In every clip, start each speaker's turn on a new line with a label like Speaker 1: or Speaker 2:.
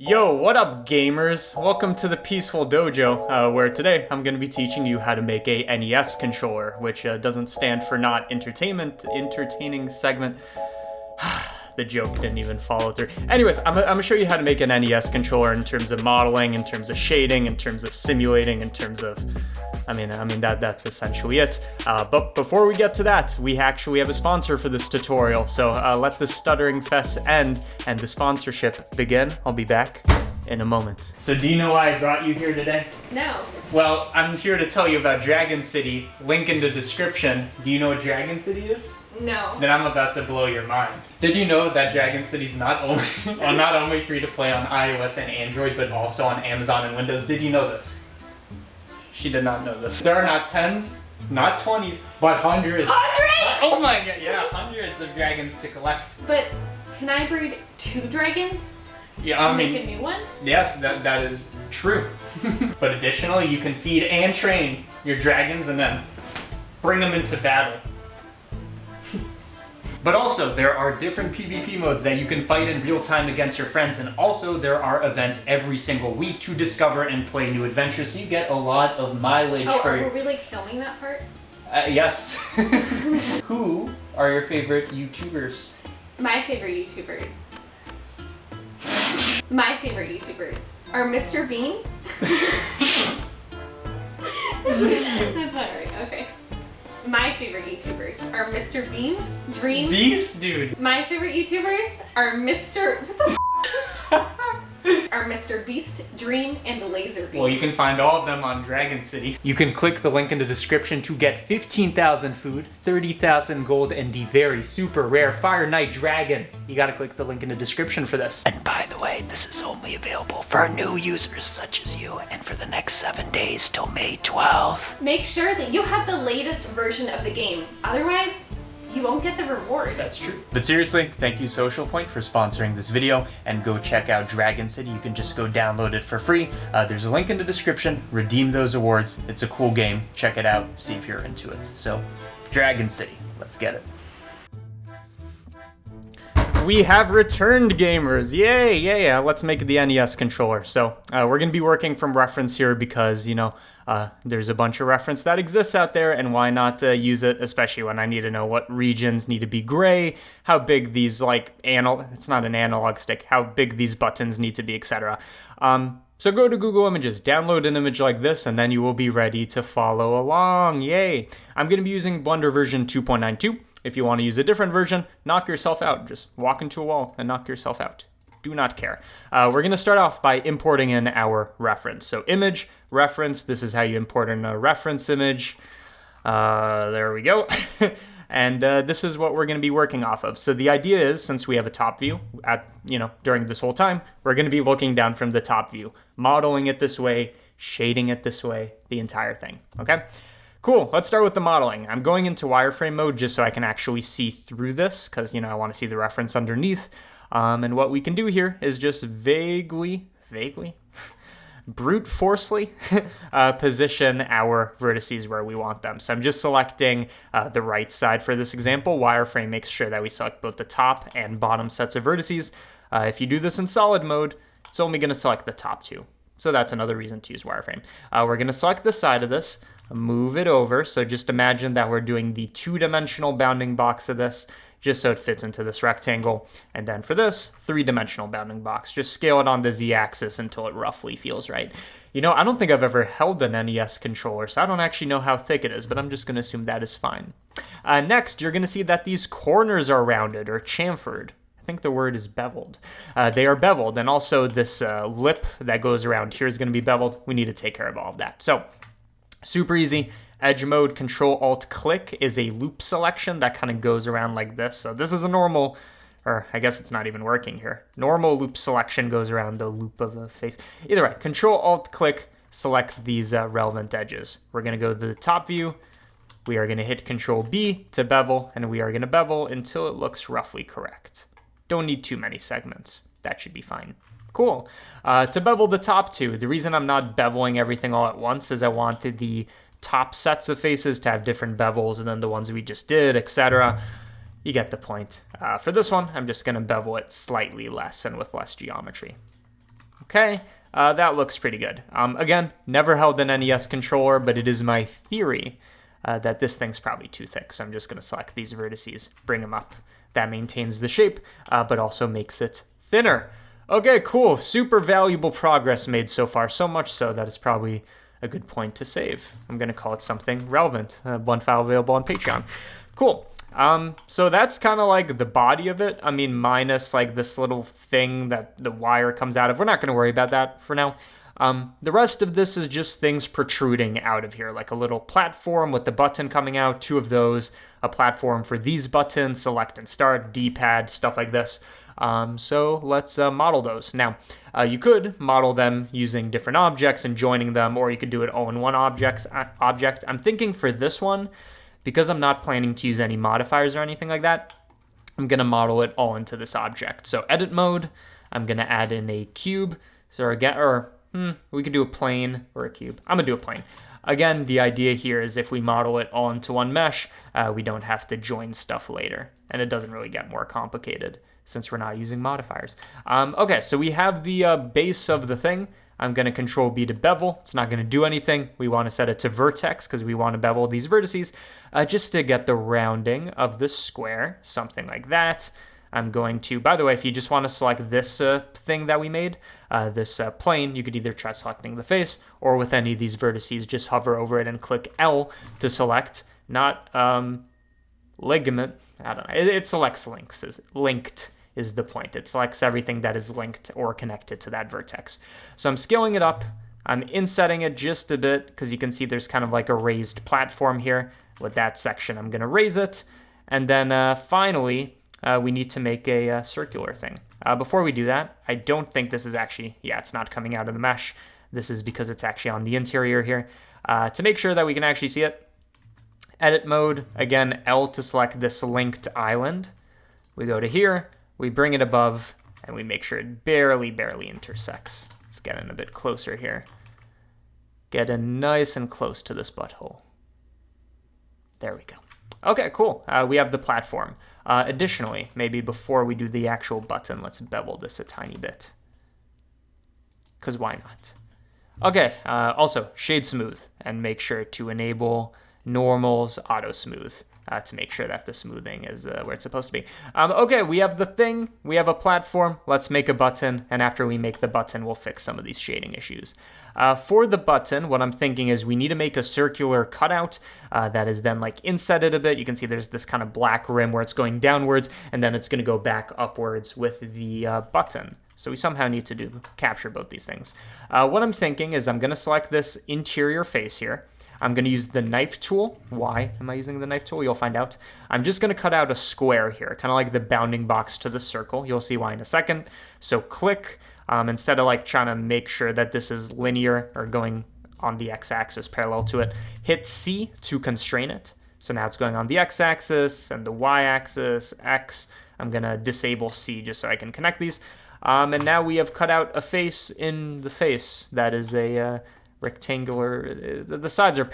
Speaker 1: Yo, what up gamers? Welcome to the Peaceful Dojo, where today I'm going to be teaching you how to make a NES controller, which doesn't stand for not entertainment, entertaining segment. The joke didn't even follow through. Anyways, I'm gonna show you how to make an NES controller in terms of modeling, in terms of shading, in terms of simulating, in terms of that's essentially it. But before we get to that, we actually have a sponsor for this tutorial. So let the stuttering fest end and the sponsorship begin. I'll be back in a moment. So do you know why I brought you here today?
Speaker 2: No.
Speaker 1: Well, I'm here to tell you about Dragon City. Link in the description. Do you know what Dragon City is?
Speaker 2: No.
Speaker 1: Then I'm about to blow your mind. Did you know that Dragon City's not only free to play on iOS and Android, but also on Amazon and Windows? Did you know this? She did not know this. There are not tens, not 20s, but hundreds.
Speaker 2: Hundreds?
Speaker 1: Oh my god, yeah, hundreds of dragons to collect.
Speaker 2: But can I breed two dragons?
Speaker 1: Yeah,
Speaker 2: to make a new one?
Speaker 1: Yes, that is true. But additionally, you can feed and train your dragons and then bring them into battle. But also, there are different PvP modes that you can fight in real time against your friends, and also there are events every single week to discover and play new adventures, so you get a lot of mileage for...
Speaker 2: Oh, are we like filming that part?
Speaker 1: Yes. Who are your favorite YouTubers?
Speaker 2: My favorite YouTubers. My favorite YouTubers are Mr. Bean. That's not right, okay. My favorite YouTubers are Mr. Bean, Dream.
Speaker 1: Beast, dude.
Speaker 2: My favorite YouTubers are Mr. What the are Mr. Beast, Dream, and Laserbeam.
Speaker 1: Well, you can find all of them on Dragon City. You can click the link in the description to get 15,000 food, 30,000 gold, and the very super rare Fire Knight Dragon. You gotta click the link in the description for this.
Speaker 3: And by the way, this is only available for new users such as you, and for the next 7 days till May 12th.
Speaker 2: Make sure that you have the latest version of the game. Otherwise, you won't get the reward.
Speaker 1: That's true. But seriously, thank you Social Point for sponsoring this video, and go check out Dragon City. You can just go download it for free. There's a link in the description. Redeem those awards. It's a cool game. Check it out. See if you're into it. So, Dragon City. Let's get it. We have returned, gamers. Yay, yeah. Let's make the NES controller. So we're going to be working from reference here because, you know, there's a bunch of reference that exists out there, and why not use it, especially when I need to know what regions need to be gray, how big these, like, it's not an analog stick, how big these buttons need to be, etc. So go to Google Images, download an image like this, and then you will be ready to follow along. Yay. I'm going to be using Blender version 2.92. If you want to use a different version, knock yourself out. Just walk into a wall and knock yourself out. Do not care. We're going to start off by importing in our reference. So image, reference, this is how you import in a reference image. There we go. And this is what we're going to be working off of. So the idea is, since we have a top view during this whole time, we're going to be looking down from the top view, modeling it this way, shading it this way, the entire thing. Okay? Cool, let's start with the modeling. I'm going into wireframe mode just so I can actually see through this, because, I want to see the reference underneath. And what we can do here is just vaguely, brute forcefully position our vertices where we want them. So I'm just selecting the right side for this example. Wireframe makes sure that we select both the top and bottom sets of vertices. If you do this in solid mode, it's only going to select the top two. So that's another reason to use wireframe. We're going to select the side of this, move it over. So just imagine that we're doing the two-dimensional bounding box of this, just so it fits into this rectangle. And then for this, three-dimensional bounding box. Just scale it on the Z-axis until it roughly feels right. I don't think I've ever held an NES controller, so I don't actually know how thick it is, but I'm just going to assume that is fine. Next, you're going to see that these corners are rounded or chamfered. I think the word is beveled. They are beveled, and also this lip that goes around here is going to be beveled. We need to take care of all of that. So, super easy. Edge mode, Control-Alt-Click is a loop selection that kind of goes around like this. So this is a normal, or I guess it's not even working here. Normal loop selection goes around the loop of a face. Either way, Control-Alt-Click selects these relevant edges. We're going to go to the top view. We are going to hit Control-B to bevel, and we are going to bevel until it looks roughly correct. Don't need too many segments. That should be fine. Cool. To bevel the top two, the reason I'm not beveling everything all at once is I wanted the top sets of faces to have different bevels and then the ones we just did, etc. You get the point. For this one, I'm just going to bevel it slightly less and with less geometry. Okay, that looks pretty good. Again, never held an NES controller, but it is my theory that this thing's probably too thick. So I'm just going to select these vertices, bring them up. That maintains the shape, but also makes it thinner. Okay, cool. Super valuable progress made so far. So much so that it's probably a good point to save. I'm going to call it something relevant. One file available on Patreon. Cool. So that's kind of like the body of it. I mean, minus like this little thing that the wire comes out of. We're not going to worry about that for now. The rest of this is just things protruding out of here, like a little platform with the button coming out, 2 of those, a platform for these buttons, select and start, D-pad, stuff like this. So let's model those. Now, you could model them using different objects and joining them, or you could do it all in one object. I'm thinking for this one, because I'm not planning to use any modifiers or anything like that, I'm going to model it all into this object. So edit mode, I'm going to add in a cube. So again, we could do a plane or a cube. I'm going to do a plane. Again, the idea here is if we model it all into one mesh, we don't have to join stuff later. And it doesn't really get more complicated since we're not using modifiers. Okay, so we have the base of the thing. I'm going to control B to bevel. It's not going to do anything. We want to set it to vertex because we want to bevel these vertices just to get the rounding of the square, something like that. I'm going to, by the way, if you just want to select this thing that we made, this plane, you could either try selecting the face or with any of these vertices, just hover over it and click L to select, not ligament. I don't know. It selects links, linked is the point. It selects everything that is linked or connected to that vertex. So I'm scaling it up. I'm insetting it just a bit because you can see there's kind of like a raised platform here. With that section, I'm going to raise it. And then finally, we need to make a circular thing. Before we do that, I don't think this is actually, it's not coming out of the mesh. This is because it's actually on the interior here. To make sure that we can actually see it, edit mode, again, L to select this linked island. We go to here, we bring it above, and we make sure it barely intersects. Let's get in a bit closer here. Get in nice and close to this butthole. There we go. Okay, cool. We have the platform. Additionally, maybe before we do the actual button, let's bevel this a tiny bit. Because why not? Okay, also, shade smooth, and make sure to enable normals auto smooth to make sure that the smoothing is where it's supposed to be. Okay, we have the thing, we have a platform, let's make a button, and after we make the button, we'll fix some of these shading issues. For the button, what I'm thinking is we need to make a circular cutout that is then like insetted a bit. You can see there's this kind of black rim where it's going downwards, and then it's going to go back upwards with the button. So we somehow need to capture both these things. What I'm thinking is I'm going to select this interior face here. I'm going to use the knife tool. Why am I using the knife tool? You'll find out. I'm just going to cut out a square here, kind of like the bounding box to the circle. You'll see why in a second. So click, instead of like trying to make sure that this is linear or going on the x-axis parallel to it, hit C to constrain it. So now it's going on the x-axis and the y-axis, X. I'm going to disable C just so I can connect these. And now we have cut out a face in the face that is a rectangular, the sides are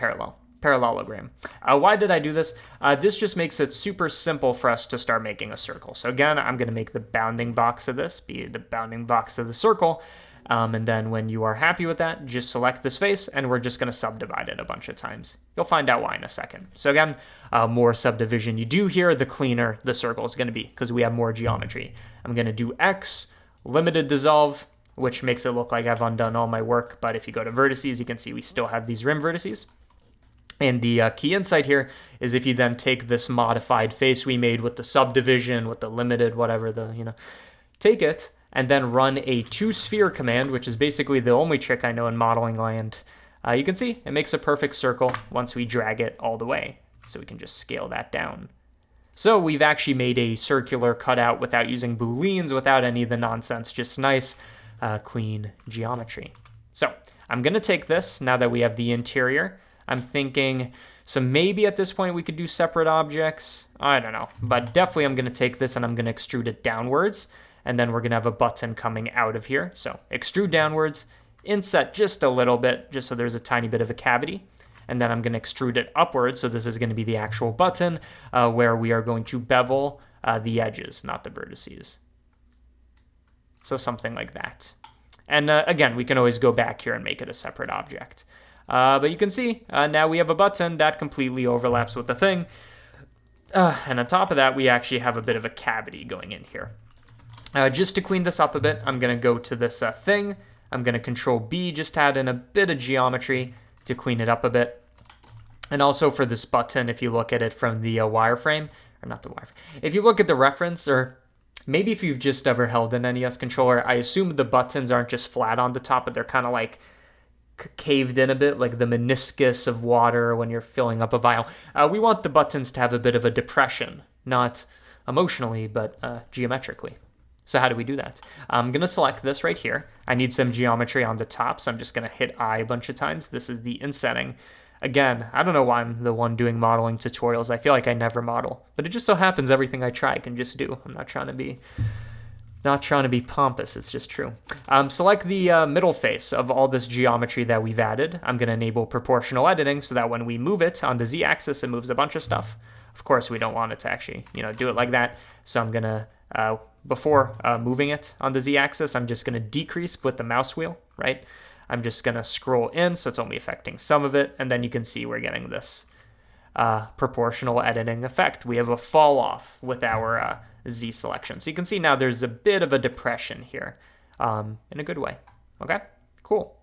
Speaker 1: parallelogram. Why did I do this? This just makes it super simple for us to start making a circle. So again, I'm going to make the bounding box of this be the bounding box of the circle. And then when you are happy with that, just select this face and we're just going to subdivide it a bunch of times. You'll find out why in a second. So again, more subdivision you do here, the cleaner the circle is going to be because we have more geometry. I'm going to do X, limited dissolve, which makes it look like I've undone all my work. But if you go to vertices, you can see we still have these rim vertices. And the key insight here is if you then take this modified face we made with the subdivision, with the limited, whatever take it and then run a to-sphere command, which is basically the only trick I know in modeling land. You can see it makes a perfect circle once we drag it all the way. So we can just scale that down. So we've actually made a circular cutout without using booleans, without any of the nonsense, just nice clean geometry. So I'm going to take this now that we have the interior. I'm thinking, so maybe at this point we could do separate objects. I don't know, but definitely I'm going to take this and I'm going to extrude it downwards. And then we're going to have a button coming out of here. So extrude downwards, inset just a little bit, just so there's a tiny bit of a cavity. And then I'm going to extrude it upwards. So this is going to be the actual button where we are going to bevel the edges, not the vertices. So something like that. And again, we can always go back here and make it a separate object. But you can see now we have a button that completely overlaps with the thing. And on top of that, we actually have a bit of a cavity going in here. Just to clean this up a bit, I'm going to go to this thing. I'm going to Control B, just add in a bit of geometry to clean it up a bit. And also for this button, if you look at it from the wireframe, or not the wireframe, if you look at the reference, or maybe if you've just ever held an NES controller, I assume the buttons aren't just flat on the top, but they're kind of like caved in a bit, like the meniscus of water when you're filling up a vial. We want the buttons to have a bit of a depression, not emotionally, but geometrically. So how do we do that? I'm going to select this right here. I need some geometry on the top, so I'm just going to hit I a bunch of times. This is the in setting. Again, I don't know why I'm the one doing modeling tutorials. I feel like I never model, but it just so happens everything I try I can just do. I'm not trying to be pompous, it's just true. Select the middle face of all this geometry that we've added. I'm going to enable proportional editing so that when we move it on the Z-axis, it moves a bunch of stuff. Of course, we don't want it to actually, do it like that. So I'm going to, before moving it on the Z-axis, I'm just going to decrease with the mouse wheel, right? I'm just going to scroll in, so it's only affecting some of it, and then you can see we're getting this proportional editing effect. We have a fall off with our Z selection. So you can see now there's a bit of a depression here in a good way. Okay, cool.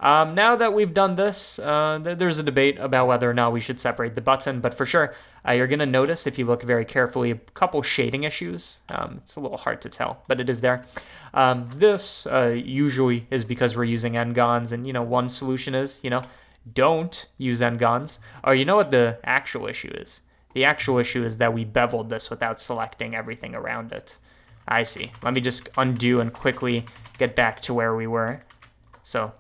Speaker 1: Now that we've done this, there's a debate about whether or not we should separate the button, but for sure, you're going to notice, if you look very carefully, a couple shading issues. It's a little hard to tell, but it is there. This usually is because we're using n-gons, and, one solution is, don't use n-gons. Or you know what the actual issue is? The actual issue is that we beveled this without selecting everything around it. I see. Let me just undo and quickly get back to where we were. So,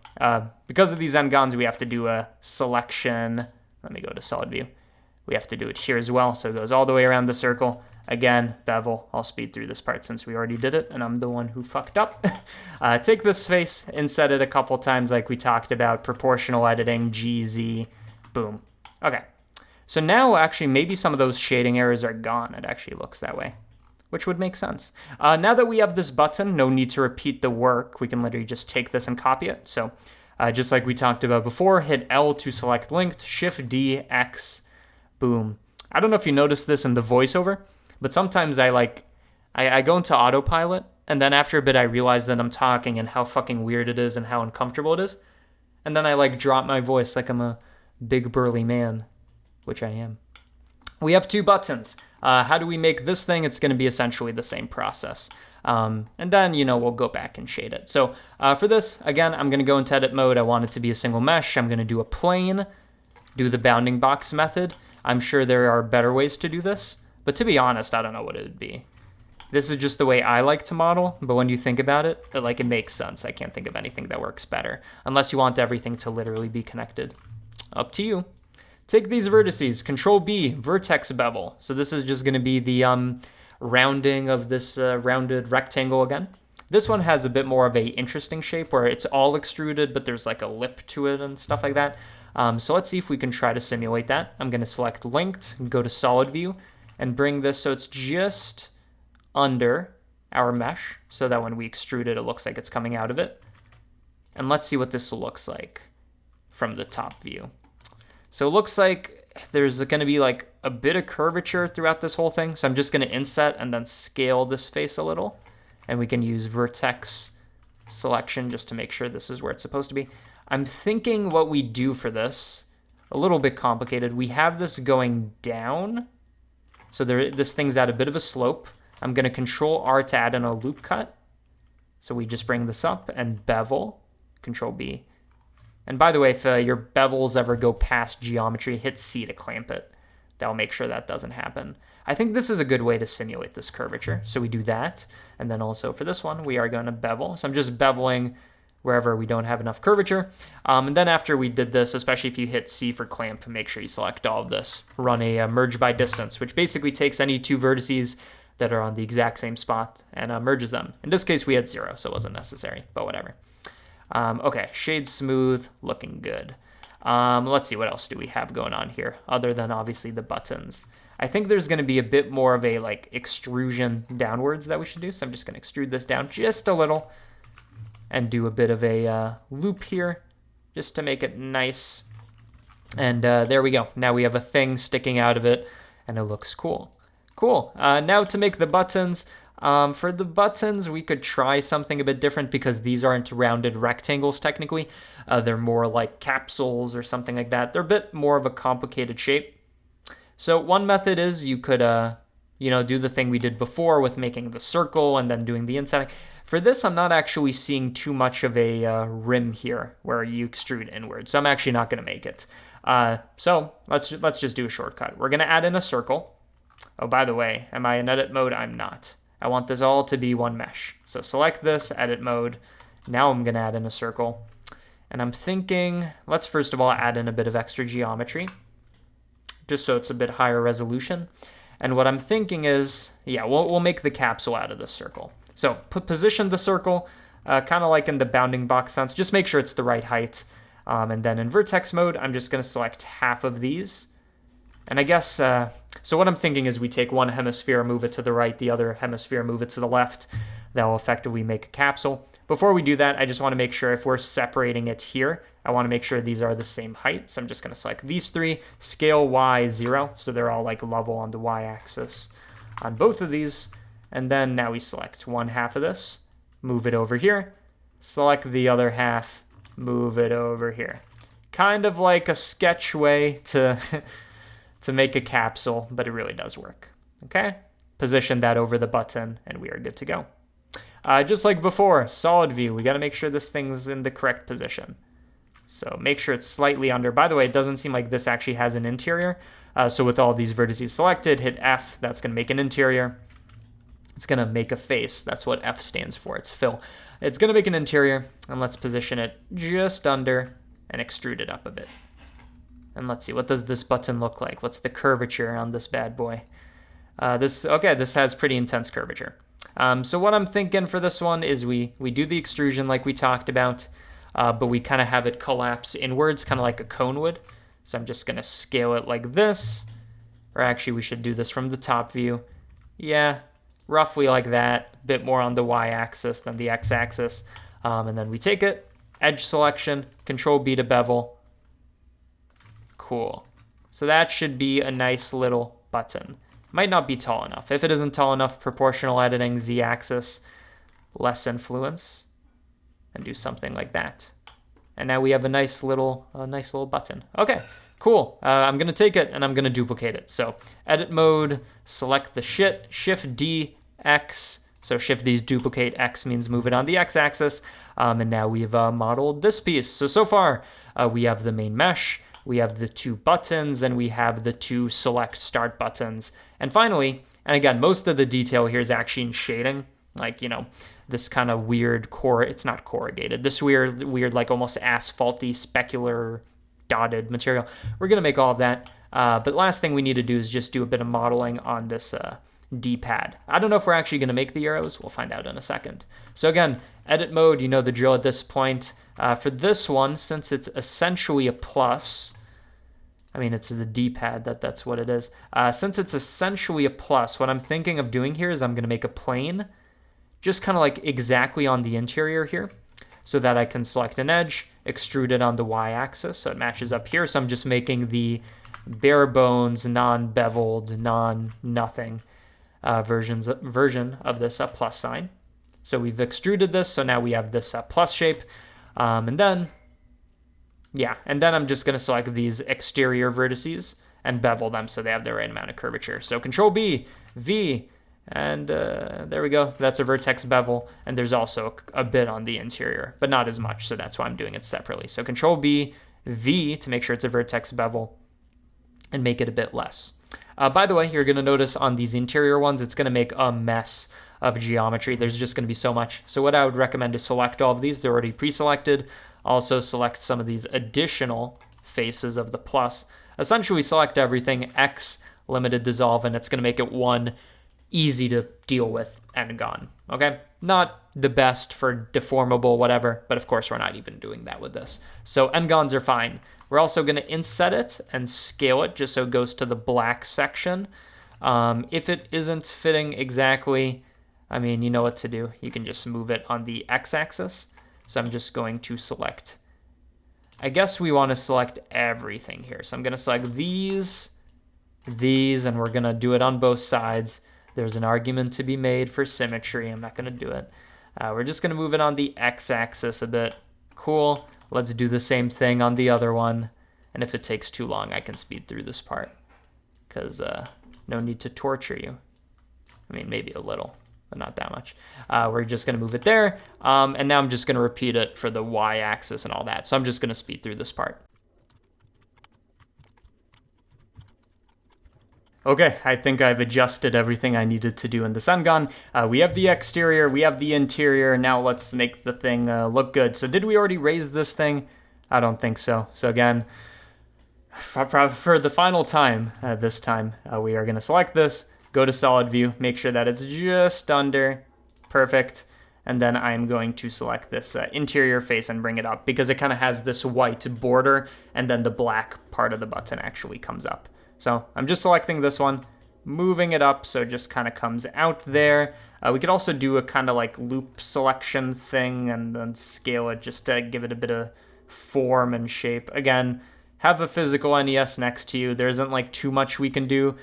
Speaker 1: because of these n-gons, we have to do a selection. Let me go to solid view. We have to do it here as well. So it goes all the way around the circle. Again, bevel. I'll speed through this part since we already did it, and I'm the one who fucked up. Take this face and set it a couple times like we talked about. Proportional editing, GZ, boom. Okay. So now, actually, maybe some of those shading errors are gone. It actually looks that way, which would make sense. Now that we have this button, no need to repeat the work. We can literally just take this and copy it. So just like we talked about before, hit L to select linked, Shift D, X, boom. I don't know if you noticed this in the voiceover, but sometimes I go into autopilot, and then after a bit I realize that I'm talking and how fucking weird it is and how uncomfortable it is. And then I drop my voice like I'm a big burly man, which I am. We have two buttons. How do we make this thing? It's going to be essentially the same process. And then, we'll go back and shade it. So for this, again, I'm going to go into edit mode. I want it to be a single mesh. I'm going to do a plane, do the bounding box method. I'm sure there are better ways to do this, but to be honest, I don't know what it would be. This is just the way I like to model, but when you think about it, it makes sense. I can't think of anything that works better, unless you want everything to literally be connected. Up to you. Take these vertices, Control B, vertex bevel. So this is just going to be the rounding of this rounded rectangle again. This one has a bit more of a interesting shape where it's all extruded, but there's like a lip to it and stuff like that. So let's see if we can try to simulate that. I'm going to select linked, go to solid view, and bring this so it's just under our mesh, so that when we extrude it, it looks like it's coming out of it. And let's see what this looks like from the top view. So it looks like there's going to be a bit of curvature throughout this whole thing. So I'm just going to inset and then scale this face a little. And we can use vertex selection just to make sure this is where it's supposed to be. I'm thinking what we do for this, a little bit complicated. We have this going down. So this thing's at a bit of a slope. I'm going to Control R to add in a loop cut. So we just bring this up and bevel, Control B. And by the way, if your bevels ever go past geometry, hit C to clamp it. That'll make sure that doesn't happen. I think this is a good way to simulate this curvature. So we do that. And then also for this one, we are going to bevel. So I'm just beveling wherever we don't have enough curvature. And then after we did this, especially if you hit C for clamp, make sure you select all of this. Run a merge by distance, which basically takes any two vertices that are on the exact same spot and merges them. In this case, we had 0, so it wasn't necessary, but whatever. Okay, shade smooth, looking good. Let's see, what else do we have going on here, other than obviously the buttons. I think there's going to be a bit more of a extrusion downwards that we should do, so I'm just going to extrude this down just a little. and do a bit of a loop here just to make it nice. And there we go. Now we have a thing sticking out of it, and it looks cool. Cool. Now to make the buttons. For the buttons, we could try something a bit different because these aren't rounded rectangles technically. They're more like capsules or something like that. They're a bit more of a complicated shape. So one method is you could, do the thing we did before with making the circle and then doing the inside. For this, I'm not actually seeing too much of a rim here where you extrude inward, so I'm actually not going to make it. So let's just do a shortcut. We're going to add in a circle. Oh, by the way, am I in edit mode? I'm not. I want this all to be one mesh. So select this, edit mode. Now I'm going to add in a circle. And I'm thinking, let's first of all add in a bit of extra geometry, just so it's a bit higher resolution. And what I'm thinking is, yeah, we'll make the capsule out of this circle. So position the circle, kind of like in the bounding box sense. Just make sure it's the right height. And then in vertex mode, I'm just going to select half of these. And I guess, so what I'm thinking is we take one hemisphere, move it to the right, the other hemisphere, move it to the left. That will effectively make a capsule. Before we do that, I just want to make sure if we're separating it here, I want to make sure these are the same height. So I'm just going to select these three, scale Y 0, so they're all like level on the Y-axis on both of these. And then now we select one half of this, move it over here, select the other half, move it over here. Kind of like a sketch way to to make a capsule, but it really does work. Okay, position that over the button and we are good to go. Just like before, solid view, we got to make sure this thing's in the correct position. So make sure it's slightly under. By the way, it doesn't seem like this actually has an interior. So with all these vertices selected, hit F, that's going to make an interior. It's going to make a face. That's what F stands for. It's fill. It's going to make an interior, and let's position it just under and extrude it up a bit. And let's see, what does this button look like? What's the curvature on this bad boy? This has pretty intense curvature. So what I'm thinking for this one is we do the extrusion like we talked about, but we kind of have it collapse inwards, kind of like a cone would. So I'm just going to scale it like this, or actually we should do this from the top view. Yeah, roughly like that, a bit more on the Y-axis than the X-axis. And then we take it, edge selection, Control B to bevel. Cool. So that should be a nice little button. Might not be tall enough. If it isn't tall enough, proportional editing, Z-axis, less influence, and do something like that. And now we have a nice little button. Okay, cool. I'm gonna take it and I'm gonna duplicate it. So edit mode, select the Shift D, X. So Shift D's duplicate, X means move it on the X-axis. And now we've modeled this piece. So far we have the main mesh, we have the two buttons, and we have the two select start buttons. And finally, and again, most of the detail here is actually in shading, like, this kind of weird it's not corrugated, this weird like almost asphalty specular dotted material. We're gonna make all of that. But last thing we need to do is just do a bit of modeling on this D-pad. I don't know if we're actually gonna make the arrows. We'll find out in a second. So again, edit mode, you know the drill at this point. For this one, since it's essentially a plus, I mean, it's the D-pad, that's what it is. Since it's essentially a plus, what I'm thinking of doing here is I'm going to make a plane, just kind of like exactly on the interior here, so that I can select an edge, extrude it on the Y-axis, so it matches up here. So I'm just making the bare bones, non-beveled, non-nothing version of this plus sign. So we've extruded this, so now we have this plus shape. And then I'm just going to select these exterior vertices and bevel them so they have the right amount of curvature. So Control B, V, and there we go. That's a vertex bevel, and there's also a bit on the interior, but not as much, so that's why I'm doing it separately. So Control B, V to make sure it's a vertex bevel and make it a bit less. By the way, you're going to notice on these interior ones, it's going to make a mess of geometry. There's just going to be so much. So what I would recommend is select all of these. They're already pre-selected. Also select some of these additional faces of the plus. Essentially select everything, X, limited dissolve, and it's going to make it one easy to deal with and gone. Okay? Not the best for deformable, whatever, but of course we're not even doing that with this. So n-gons are fine. We're also going to inset it and scale it just so it goes to the black section. If it isn't fitting exactly, I mean, you know what to do. You can just move it on the X-axis. So I'm just going to select, I guess we want to select everything here. So I'm going to select these, and we're going to do it on both sides. There's an argument to be made for symmetry. I'm not going to do it. We're just going to move it on the x-axis a bit. Cool. Let's do the same thing on the other one. And if it takes too long, I can speed through this part. Because no need to torture you. I mean, maybe a little, but not that much. We're just going to move it there. And now I'm just going to repeat it for the y-axis and all that. So I'm just going to speed through this part. Okay, I think I've adjusted everything I needed to do in the Sengon. We have the exterior, we have the interior. Now let's make the thing look good. So did we already raise this thing? I don't think so. So again, for the final time, this time, we are going to select this, go to solid view, make sure that it's just under, perfect. And then I'm going to select this interior face and bring it up because it kind of has this white border and then the black part of the button actually comes up. So I'm just selecting this one, moving it up so it just kind of comes out there. We could also do a kind of like loop selection thing and then scale it just to give it a bit of form and shape. Again, have a physical NES next to you. There isn't like too much we can do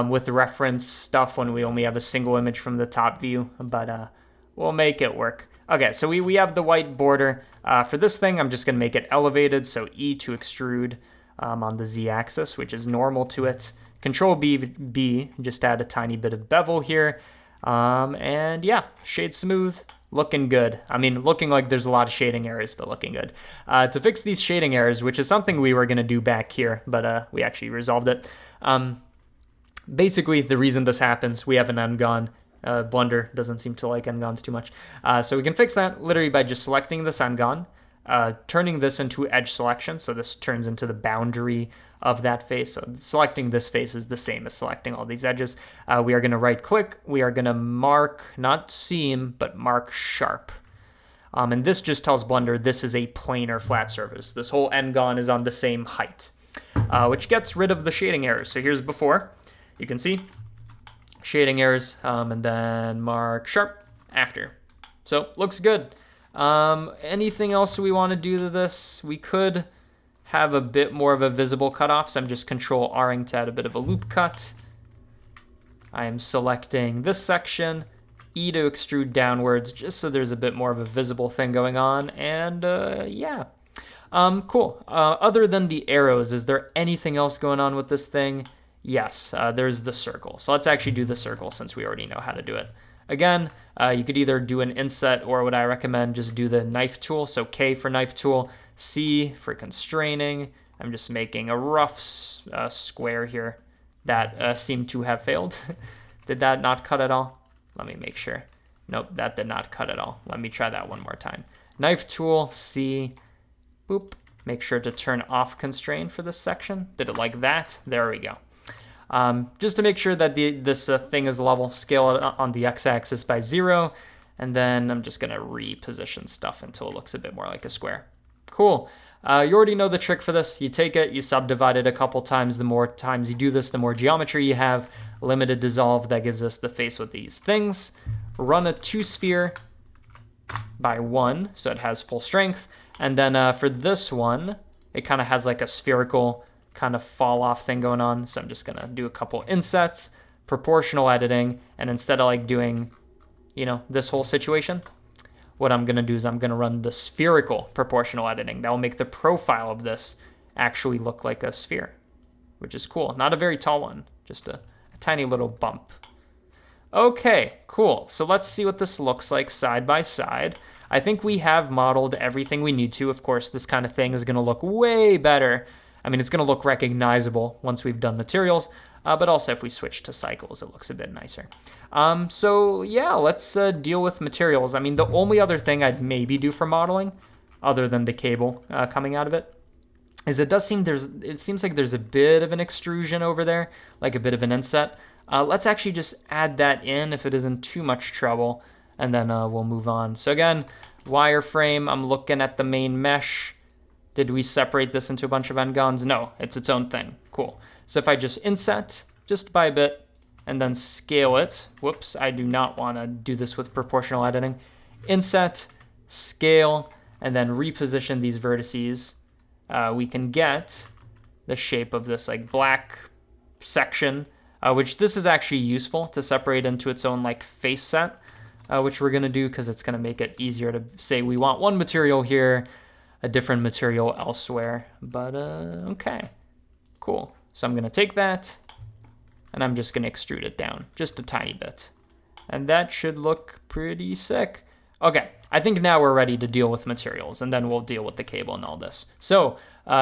Speaker 1: with reference stuff when we only have a single image from the top view, but we'll make it work. Okay, so we have the white border. For this thing, I'm just going to make it elevated, so E to extrude. On the Z-axis, which is normal to it. Control B, just add a tiny bit of bevel here. And yeah, shade smooth, looking good. I mean, looking like there's a lot of shading errors, but looking good. To fix these shading errors, which is something we were going to do back here, but we actually resolved it. Basically, the reason this happens, we have an N-gon. Blender doesn't seem to like N-gons too much. So we can fix that literally by just selecting this N-gon. Turning this into edge selection, so this turns into the boundary of that face. So selecting this face is the same as selecting all these edges. We are going to right click. We are going to mark, not seam, but mark sharp. And this just tells Blender this is a planar flat surface. This whole N-gon is on the same height, which gets rid of the shading errors. So here's before. You can see shading errors, and then mark sharp after. So looks good. Anything else we want to do to this? We could have a bit more of a visible cutoff, so I'm just Control R-ing to add a bit of a loop cut. I am selecting this section, E to extrude downwards, just so there's a bit more of a visible thing going on, and yeah. Cool. Other than the arrows, is there anything else going on with this thing? Yes, there's the circle. So let's actually do the circle since we already know how to do it. Again, you could either do an inset or what I recommend, just do the knife tool. So K for knife tool, C for constraining. I'm just making a rough square here that seemed to have failed. Did that not cut at all? Let me make sure. Nope, that did not cut at all. Let me try that one more time. Knife tool, C, boop. Make sure to turn off constrain for this section. Did it like that? There we go. Just to make sure that this thing is level, scale it on the x-axis by 0, and then I'm just going to reposition stuff until it looks a bit more like a square. Cool. You already know the trick for this. You take it, you subdivide it a couple times. The more times you do this, the more geometry you have. Limited dissolve, that gives us the face with these things. Run a 2-sphere by 1, so it has full strength. And then for this one, it kind of has like a spherical kind of fall off thing going on. So I'm just going to do a couple insets, proportional editing, and instead of like doing, you know, this whole situation, what I'm going to do is I'm going to run the spherical proportional editing. That will make the profile of this actually look like a sphere, which is cool. Not a very tall one, just a tiny little bump. Okay, cool. So let's see what this looks like side by side. I think we have modeled everything we need to. Of course, this kind of thing is going to look way better. I mean, it's going to look recognizable once we've done materials, but also if we switch to cycles, it looks a bit nicer. So yeah, let's deal with materials. I mean, the only other thing I'd maybe do for modeling, other than the cable coming out of it, is it seems like there's a bit of an extrusion over there, like a bit of an inset. Let's actually just add that in if it isn't too much trouble, and then we'll move on. So again, wireframe, I'm looking at the main mesh. Did we separate this into a bunch of N-gons? No, it's its own thing. Cool. So if I just inset, just by a bit, and then scale it. Whoops, I do not want to do this with proportional editing. Inset, scale, and then reposition these vertices, we can get the shape of this like black section, which this is actually useful to separate into its own like face set, which we're going to do because it's going to make it easier to say we want one material here, a different material elsewhere. But okay, cool. So I'm going to take that and I'm just going to extrude it down just a tiny bit. And that should look pretty sick. Okay, I think now we're ready to deal with materials, and then we'll deal with the cable and all this. So,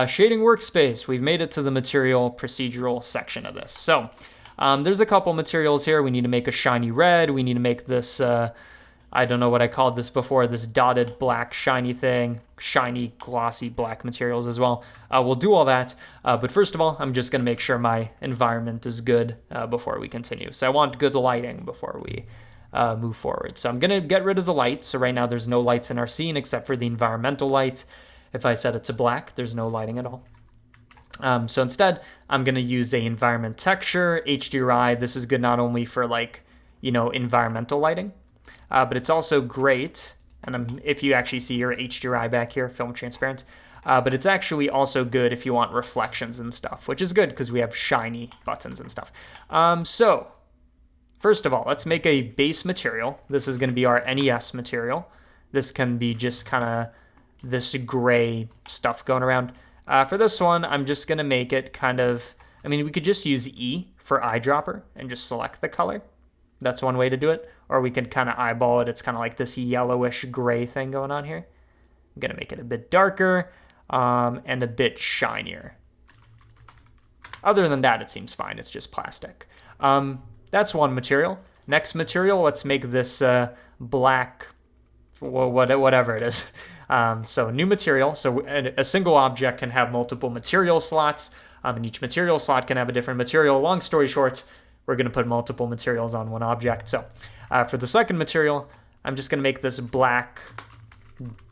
Speaker 1: shading workspace, we've made it to the material procedural section of this. So, there's a couple materials here. We need to make a shiny red. We need to make this, I don't know what I called this before, this dotted black shiny thing, shiny glossy black materials as well. We'll do all that, but first of all, I'm just going to make sure my environment is good before we continue. So I want good lighting before we move forward. So I'm going to get rid of the light. So right now there's no lights in our scene except for the environmental light. If I set it to black, there's no lighting at all. So instead, I'm going to use a environment texture, HDRI. This is good not only for like, environmental lighting, but it's also great. And if you actually see your HDRI back here, film transparent, but it's actually also good if you want reflections and stuff, which is good because we have shiny buttons and stuff. So first of all, let's make a base material. This is going to be our NES material. This can be just kind of this gray stuff going around. For this one, I'm just going to make it kind of, we could just use E for eyedropper and just select the color. That's one way to do it. Or we can kind of eyeball it. It's kind of like this yellowish gray thing going on here. I'm going to make it a bit darker and a bit shinier. Other than that, it seems fine. It's just plastic. That's one material. Next material, let's make this black, whatever it is. So new material. So a single object can have multiple material slots, and each material slot can have a different material. Long story short, we're going to put multiple materials on one object. So for the second material, I'm just going to make this black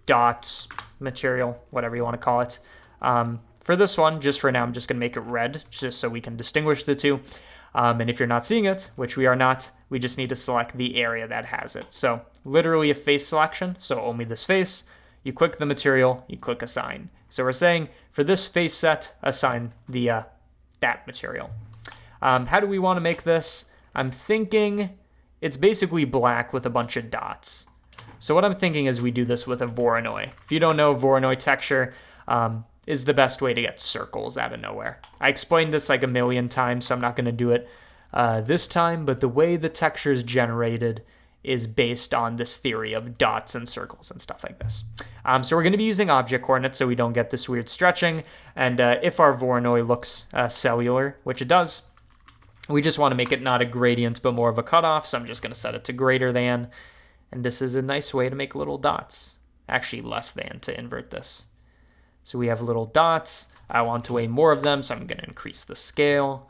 Speaker 1: dot material, whatever you want to call it. For this one, just for now, I'm just going to make it red, just so we can distinguish the two. And if you're not seeing it, which we are not, we just need to select the area that has it. So literally a face selection, so only this face. You click the material, you click assign. So we're saying for this face set, assign the that material. How do we want to make this? I'm thinking it's basically black with a bunch of dots. So what I'm thinking is we do this with a Voronoi. If you don't know, Voronoi texture is the best way to get circles out of nowhere. I explained this like a million times, so I'm not going to do it this time, but the way the texture is generated is based on this theory of dots and circles and stuff like this. So we're going to be using object coordinates so we don't get this weird stretching, and if our Voronoi looks cellular, which it does, we just want to make it not a gradient but more of a cutoff, so I'm just going to set it to greater than, and this is a nice way to make little dots. Actually less than to invert this. So we have little dots. I want to weigh more of them, so I'm going to increase the scale.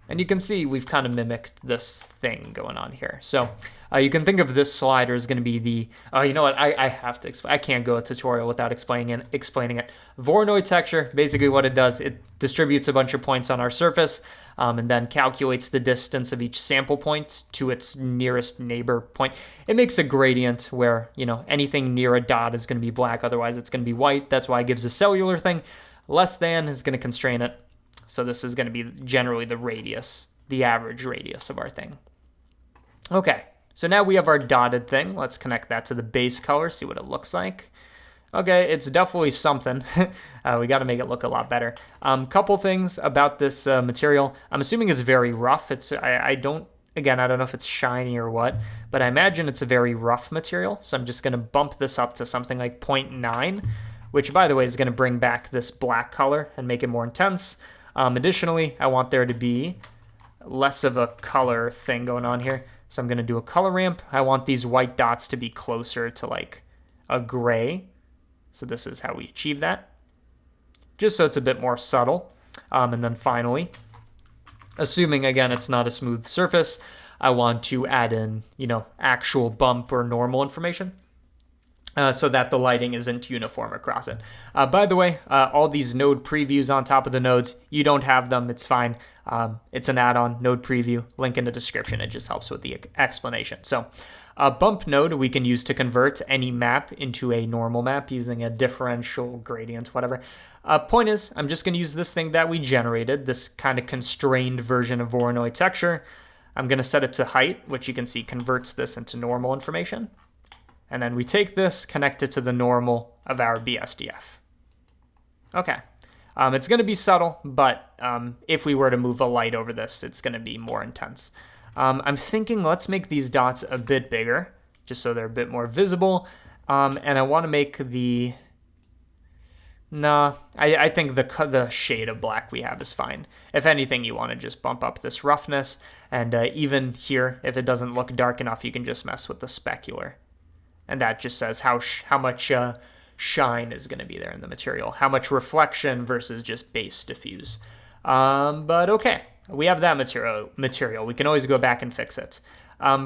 Speaker 1: And you can see we've kind of mimicked this thing going on here. So you can think of this slider as going to be the, you know what, I have to explain. I can't go a tutorial without explaining it. Voronoi texture, basically what it does, it distributes a bunch of points on our surface and then calculates the distance of each sample point to its nearest neighbor point. It makes a gradient where, anything near a dot is going to be black, otherwise it's going to be white. That's why it gives a cellular thing. Less than is going to constrain it. So this is going to be generally the radius, the average radius of our thing. Okay, so now we have our dotted thing. Let's connect that to the base color, see what it looks like. Okay, it's definitely something. We got to make it look a lot better. Couple things about this material. I'm assuming it's very rough. I don't know if it's shiny or what, but I imagine it's a very rough material. So I'm just going to bump this up to something like 0.9, which by the way is going to bring back this black color and make it more intense. Additionally, I want there to be less of a color thing going on here. So I'm going to do a color ramp. I want these white dots to be closer to like a gray. So this is how we achieve that. Just so it's a bit more subtle. And then finally, assuming again it's not a smooth surface, I want to add in, actual bump or normal information. So that the lighting isn't uniform across it. By the way, all these node previews on top of the nodes, you don't have them, it's fine. It's an add-on, node preview, link in the description. It just helps with the explanation. So A bump node we can use to convert any map into a normal map using a differential gradient, whatever. Point is, I'm just going to use this thing that we generated, this kind of constrained version of Voronoi texture. I'm going to set it to height, which you can see converts this into normal information. And then we take this, connect it to the normal of our BSDF. Okay. It's going to be subtle, but if we were to move a light over this, it's going to be more intense. I'm thinking let's make these dots a bit bigger, just so they're a bit more visible. And I want to make the... No, I think the shade of black we have is fine. If anything, you want to just bump up this roughness. And even here, if it doesn't look dark enough, you can just mess with the specular. And that just says how much shine is going to be there in the material. How much reflection versus just base diffuse. But okay, we have that material. We can always go back and fix it.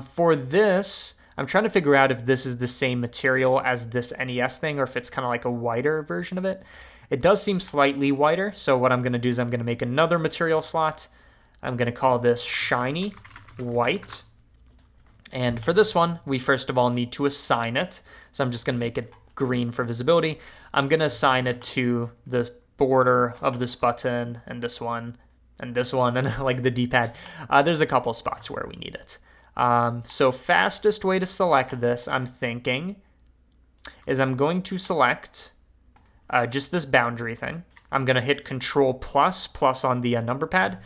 Speaker 1: For this, I'm trying to figure out if this is the same material as this NES thing or if it's kind of like a whiter version of it. It does seem slightly whiter, so what I'm going to do is I'm going to make another material slot. I'm going to call this shiny white. And for this one, we first of all need to assign it. So I'm just going to make it green for visibility. I'm going to assign it to the border of this button and this one and like the D-pad. There's a couple spots where we need it. So fastest way to select this, I'm thinking, is I'm going to select just this boundary thing. I'm going to hit Control plus on the number pad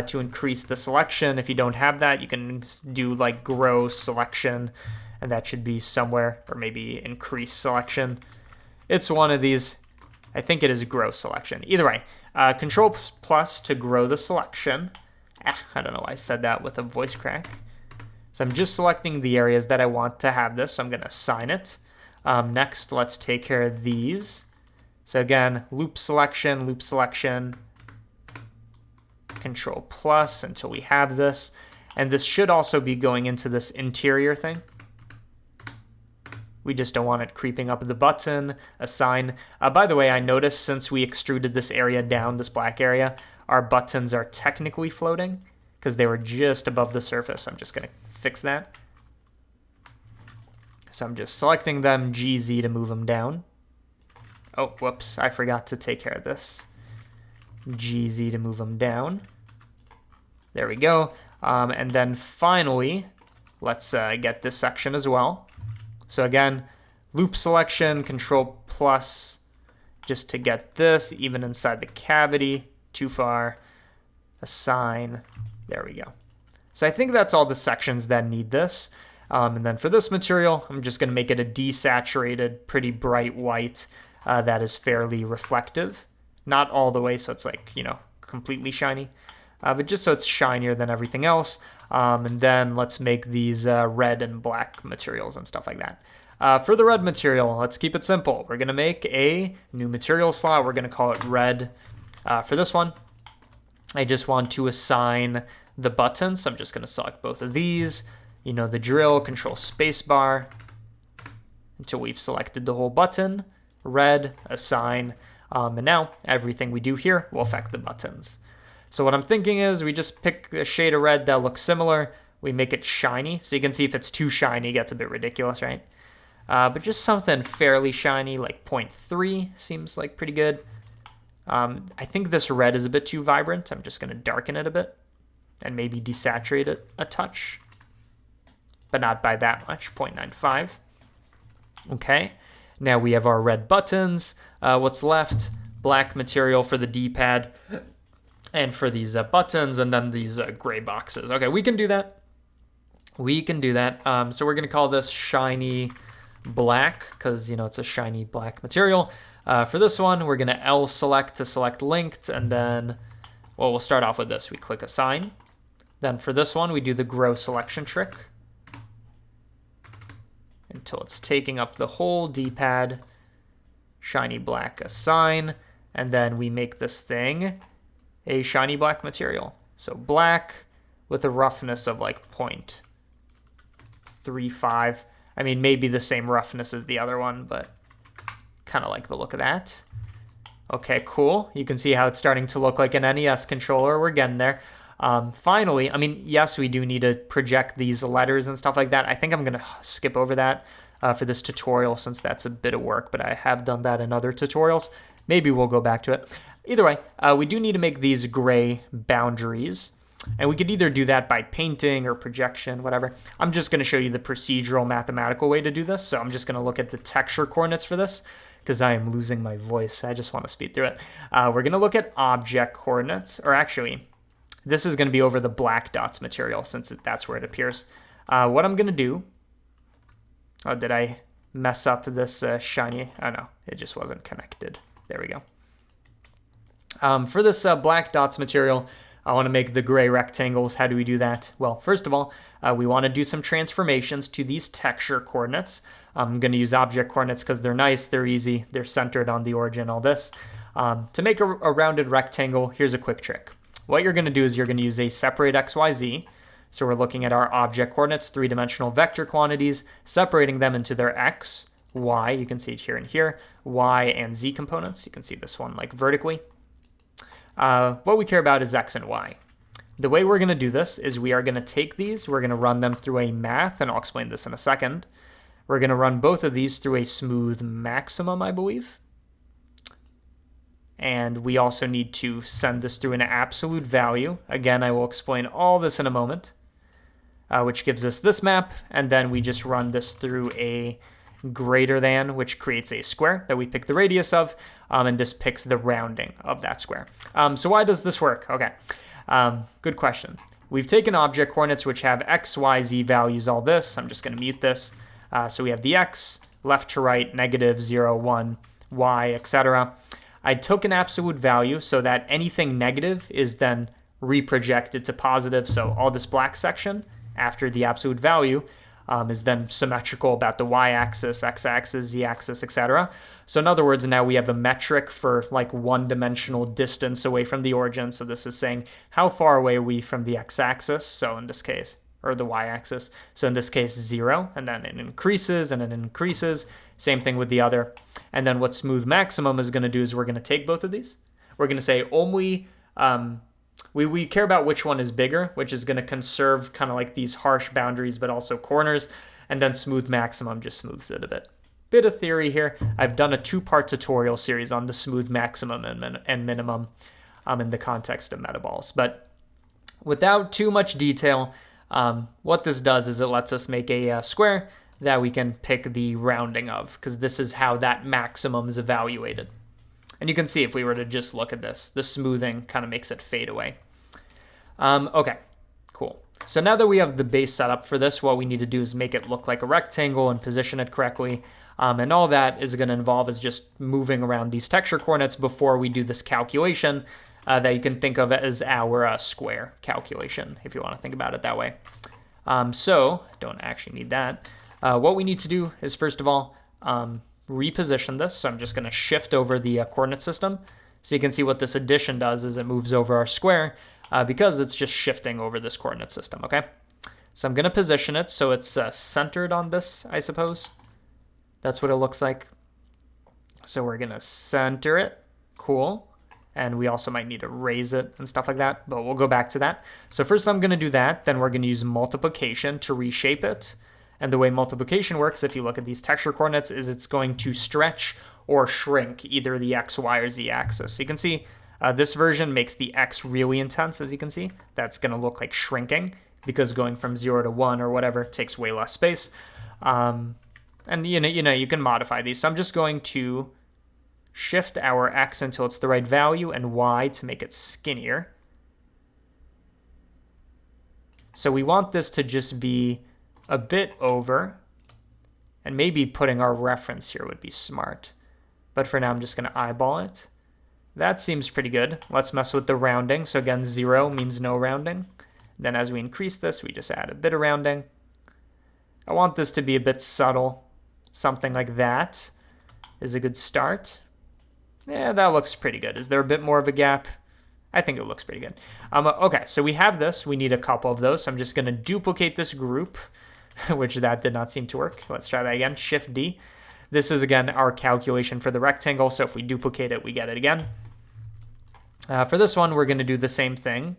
Speaker 1: to increase the selection. If you don't have that, you can do like grow selection, and that should be somewhere, or maybe increase selection. It's one of these. I think it is grow selection. Either way, Control plus to grow the selection. I don't know why I said that with a voice crack. So I'm just selecting the areas that I want to have this. So I'm going to assign it. Next, let's take care of these. So again, loop selection, Control plus until we have this. And this should also be going into this interior thing. We just don't want it creeping up the button. Assign. By the way, I noticed since we extruded this area down, this black area, our buttons are technically floating because they were just above the surface. I'm just going to fix that. So I'm just selecting them, GZ to move them down. Oh, whoops, I forgot to take care of this. GZ to move them down. There we go. And then finally, let's get this section as well. So again, loop selection, Control plus, just to get this even inside the cavity. Too far. Assign. There we go. So I think that's all the sections that need this. And then for this material, I'm just going to make it a desaturated, pretty bright white that is fairly reflective. Not all the way so it's like, completely shiny, but just so it's shinier than everything else. And then let's make these red and black materials and stuff like that. For the red material, let's keep it simple. We're going to make a new material slot. We're going to call it red. For this one, I just want to assign the button. So I'm just going to select both of these. The drill, Control spacebar until we've selected the whole button. Red, assign. And now everything we do here will affect the buttons. So what I'm thinking is we just pick a shade of red that looks similar. We make it shiny. So you can see if it's too shiny, it gets a bit ridiculous, right? But just something fairly shiny, like 0.3 seems like pretty good. I think this red is a bit too vibrant. I'm just going to darken it a bit and maybe desaturate it a touch, but not by that much, 0.95. Okay, now we have our red buttons. What's left? Black material for the D-pad and for these buttons, and then these gray boxes. Okay, we can do that. So we're going to call this shiny black because, it's a shiny black material. For this one, we're going to L select to select linked, and then, we'll start off with this. We click assign. Then for this one, we do the grow selection trick until it's taking up the whole D-pad. Shiny black assign, and then we make this thing a shiny black material. So black with a roughness of like 0.35. I mean, maybe the same roughness as the other one, but kind of like the look of that. Okay, cool. You can see how it's starting to look like an NES controller. We're getting there. Finally, I mean, yes, we do need to project these letters and stuff like that. I think I'm going to skip over that for this tutorial since that's a bit of work, but I have done that in other tutorials. Maybe we'll go back to it. Either way, we do need to make these gray boundaries. And we could either do that by painting or projection, whatever. I'm just going to show you the procedural mathematical way to do this. So I'm just going to look at the texture coordinates for this because I am losing my voice. I just want to speed through it. We're going to look at object coordinates, or actually, this is going to be over the black dots material since that's where it appears. What I'm going to do... Oh, did I mess up this shiny? Oh, no, it just wasn't connected. There we go. For this black dots material, I want to make the gray rectangles. How do we do that? Well, first of all, we want to do some transformations to these texture coordinates. I'm going to use object coordinates because they're nice, they're easy, they're centered on the origin, all this. To make a rounded rectangle, here's a quick trick. What you're going to do is you're going to use a separate XYZ. So we're looking at our object coordinates, three-dimensional vector quantities, separating them into their X, Y, you can see it here and here, Y and Z components. You can see this one like vertically. What we care about is X and Y. The way we're going to do this is we are going to take these, we're going to run them through a math, and I'll explain this in a second. We're going to run both of these through a smooth maximum, I believe. And we also need to send this through an absolute value. Again, I will explain all this in a moment, which gives us this map. And then we just run this through a greater than, which creates a square that we pick the radius of, and just picks the rounding of that square. So why does this work? Okay, good question. We've taken object coordinates which have x, y, z values, all this. I'm just going to mute this. So we have the x, left to right, negative, 0, 1, y, etc. I took an absolute value so that anything negative is then reprojected to positive. So all this black section after the absolute value is then symmetrical about the y-axis, x-axis, z-axis, etc. So in other words, now we have a metric for like one-dimensional distance away from the origin. So this is saying how far away are we from the x-axis, so in this case, or the y-axis. So in this case, 0, and then it increases and it increases. Same thing with the other. And then what smooth maximum is going to do is we're going to take both of these. We're going to say only... We care about which one is bigger, which is going to conserve kind of like these harsh boundaries, but also corners. And then smooth maximum just smooths it a bit. Bit of theory here. I've done a 2-part tutorial series on the smooth maximum and minimum in the context of metaballs. But without too much detail, what this does is it lets us make a square that we can pick the rounding of, because this is how that maximum is evaluated. And you can see if we were to just look at this, the smoothing kind of makes it fade away. Okay, cool. So now that we have the base set up for this, what we need to do is make it look like a rectangle and position it correctly. And all that is going to involve is just moving around these texture coordinates before we do this calculation that you can think of as our square calculation, if you want to think about it that way. So don't actually need that. What we need to do is, first of all, reposition this. So I'm just going to shift over the coordinate system. So you can see what this addition does is it moves over our square because it's just shifting over this coordinate system, okay? So I'm going to position it so it's centered on this, I suppose. That's what it looks like. So we're going to center it. Cool. And we also might need to raise it and stuff like that, but we'll go back to that. So first I'm going to do that. Then we're going to use multiplication to reshape it. And the way multiplication works, if you look at these texture coordinates, is it's going to stretch or shrink either the x, y, or z axis. So you can see this version makes the x really intense, as you can see. That's going to look like shrinking because going from 0 to 1 or whatever takes way less space. And you know, you can modify these. So I'm just going to shift our x until it's the right value and y to make it skinnier. So we want this to just be a bit over, and maybe putting our reference here would be smart. But for now, I'm just going to eyeball it. That seems pretty good. Let's mess with the rounding. So again, 0 means no rounding. Then as we increase this, we just add a bit of rounding. I want this to be a bit subtle. Something like that is a good start. Yeah, that looks pretty good. Is there a bit more of a gap? I think it looks pretty good. Okay, so we have this. We need a couple of those. So I'm just going to duplicate this group, which that did not seem to work. Let's try that again. Shift D. This is, again, our calculation for the rectangle. So if we duplicate it, we get it again. For this one, we're going to do the same thing.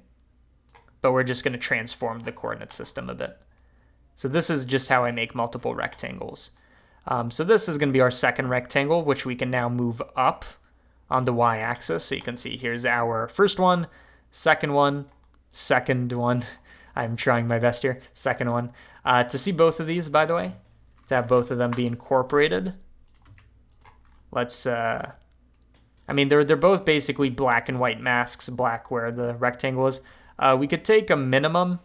Speaker 1: but we're just going to transform the coordinate system a bit. So this is just how I make multiple rectangles. So this is going to be our second rectangle, which we can now move up on the y-axis. So you can see here's our first one, second one. I'm trying my best here. Second one. To see both of these, by the way, to have both of them be incorporated, let's, I mean, they're both basically black and white masks, black where the rectangle is. We could take a minimum,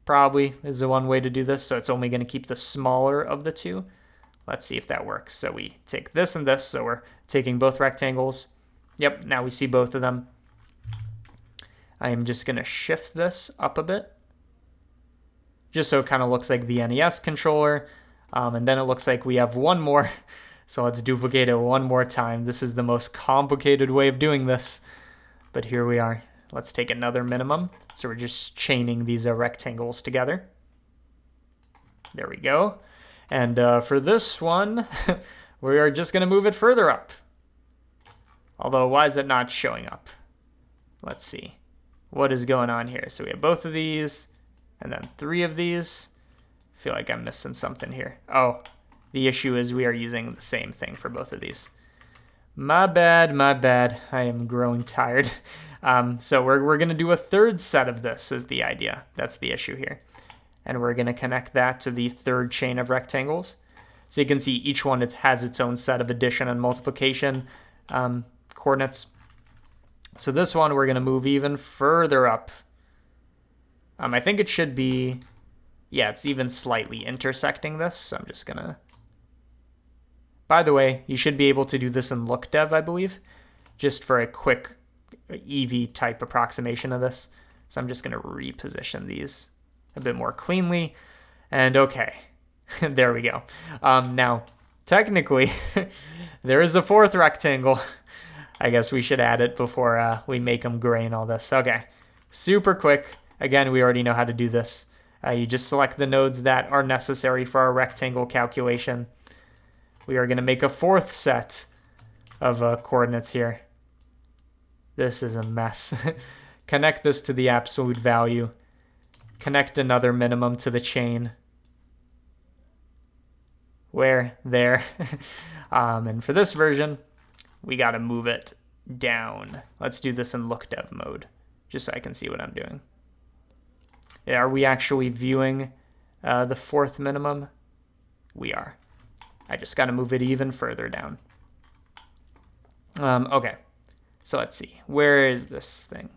Speaker 1: probably is the one way to do this. So it's only going to keep the smaller of the two. Let's see if that works. So we take this and this. So we're taking both rectangles. Yep, now we see both of them. I am just going to shift this up a bit, just so it kind of looks like the NES controller. And then it looks like we have one more. So let's duplicate it one more time. This is the most complicated way of doing this, but here we are. Let's take another minimum. So we're just chaining these rectangles together. There we go. And for this one, we are just going to move it further up. Although, why is it not showing up? Let's see. What is going on here? So we have both of these, and then 3 of these. I feel like I'm missing something here. Oh, the issue is we are using the same thing for both of these. My bad, my bad. I am growing tired. So we're going to do a third set of this is the idea. That's the issue here. And we're going to connect that to the third chain of rectangles. So you can see each one has its own set of addition and multiplication coordinates. So this one we're going to move even further up. I think it should be, yeah, it's even slightly intersecting this. So I'm just going to, by the way, you should be able to do this in LookDev, I believe, just for a quick EV type approximation of this. So I'm just going to reposition these a bit more cleanly. And okay, there we go. Now, technically, there is a fourth rectangle. I guess we should add it before we make them gray and all this. Okay, super quick. Again, we already know how to do this. You just select the nodes that are necessary for our rectangle calculation. We are going to make a fourth set of coordinates here. This is a mess. Connect this to the absolute value. Connect another minimum to the chain. Where? There. And for this version, we got to move it down. Let's do this in LookDev mode, just so I can see what I'm doing. Are we actually viewing the fourth minimum? We are. I just got to move it even further down. Okay, so let's see. Where is this thing?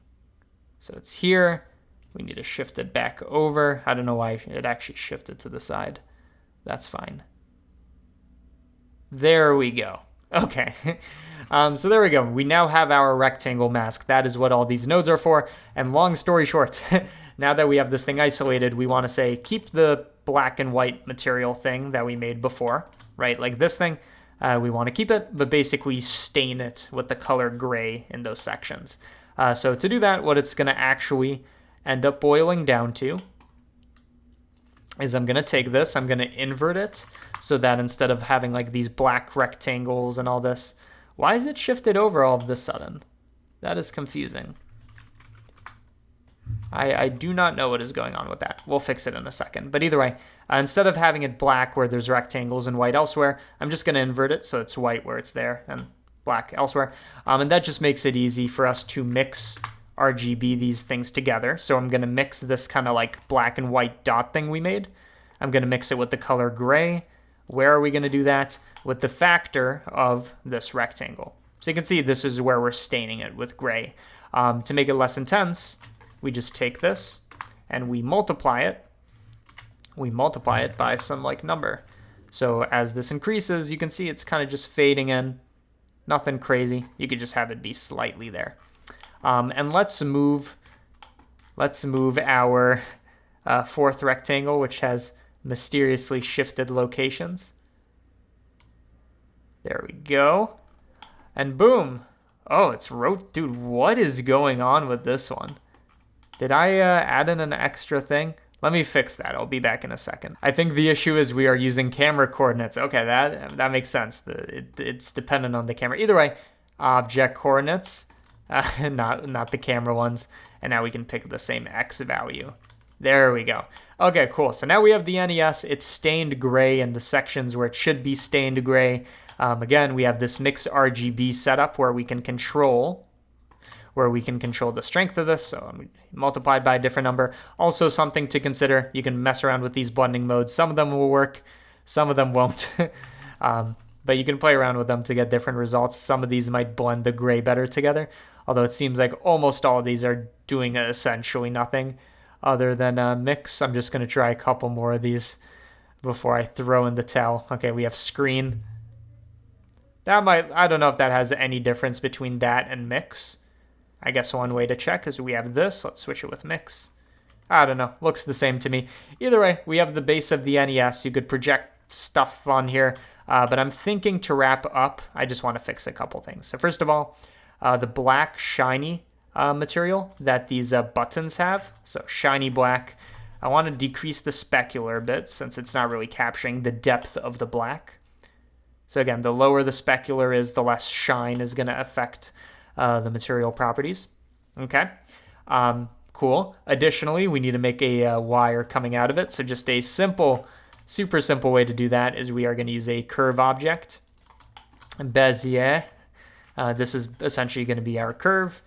Speaker 1: So it's here. We need to shift it back over. I don't know why it actually shifted to the side. That's fine. There we go. Okay. So there we go. We now have our rectangle mask. That is what all these nodes are for. And long story short, now that we have this thing isolated, we want to say keep the black and white material thing that we made before, right? Like this thing, we want to keep it, but basically stain it with the color gray in those sections. So to do that, what it's going to actually end up boiling down to is I'm going to take this, I'm going to invert it so that instead of having like these black rectangles and all this, why is it shifted over all of a sudden? That is confusing. I do not know what is going on with that. We'll fix it in a second. But either way, instead of having it black where there's rectangles and white elsewhere, I'm just going to invert it so it's white where it's there and black elsewhere. And that just makes it easy for us to mix RGB these things together. So I'm going to mix this kind of like black and white dot thing we made. I'm going to mix it with the color gray. Where are we going to do that? With the factor of this rectangle. So you can see this is where we're staining it with gray. To make it less intense, we just take this and we multiply it. We multiply it by some like number. So as this increases, you can see it's kind of just fading in. Nothing crazy. You could just have it be slightly there. And let's move our fourth rectangle, which has mysteriously shifted locations. There we go. And boom. Oh, it's dude, what is going on with this one? Did I add in an extra thing? Let me fix that. I'll be back in a second. I think the issue is we are using camera coordinates. Okay, that makes sense. It's dependent on the camera. Either way, object coordinates. not the camera ones. And now we can pick the same X value. There we go. Okay, cool. So now we have the NES. It's stained gray in the sections where it should be stained gray. Again, we have this mix RGB setup where we can control the strength of this, so multiplied by a different number. Also something to consider, you can mess around with these blending modes. Some of them will work, some of them won't. But you can play around with them to get different results. Some of these might blend the gray better together, although it seems like almost all of these are doing essentially nothing other than mix. I'm just going to try a couple more of these before I throw in the towel. Okay, we have screen. I don't know if that has any difference between that and mix. I guess one way to check is we have this. Let's switch it with mix. I don't know. Looks the same to me. Either way, we have the base of the NES. You could project stuff on here, but I'm thinking to wrap up, I just want to fix a couple things. So first of all, the black shiny material that these buttons have, so shiny black, I want to decrease the specular a bit since it's not really capturing the depth of the black. So again, the lower the specular is, the less shine is going to affect the material properties. Okay, cool. Additionally, we need to make a wire coming out of it. So just a simple, super simple way to do that is we are going to use a curve object, Bezier. This is essentially going to be our curve,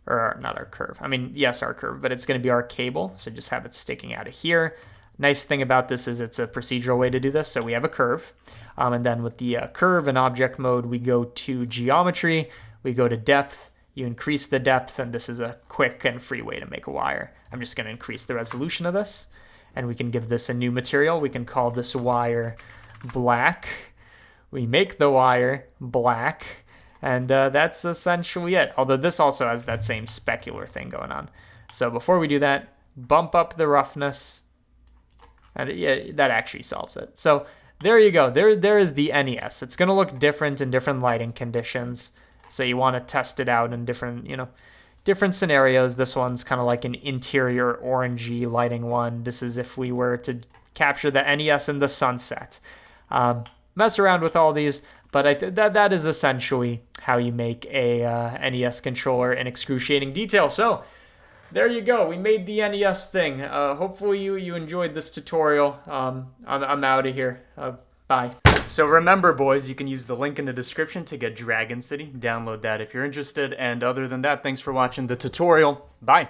Speaker 1: or not our curve. I mean, yes, our curve, but it's going to be our cable. So just have it sticking out of here. Nice thing about this is it's a procedural way to do this. So we have a curve. And then with the curve and object mode, we go to geometry, we go to depth, you increase the depth, and this is a quick and free way to make a wire. I'm just going to increase the resolution of this, and we can give this a new material. We can call this wire black. We make the wire black, and that's essentially it. Although this also has that same specular thing going on. So before we do that, bump up the roughness, and yeah, that actually solves it. So there you go. There is the NES. It's going to look different in different lighting conditions. So you want to test it out in different scenarios. This one's kind of like an interior orangey lighting one. This is if we were to capture the NES in the sunset. Mess around with all these, but that is essentially how you make a NES controller in excruciating detail. So there you go. We made the NES thing. Hopefully you enjoyed this tutorial. I'm out of here. Bye. So remember, boys, you can use the link in the description to get Dragon City. Download that if you're interested. And other than that, thanks for watching the tutorial. Bye.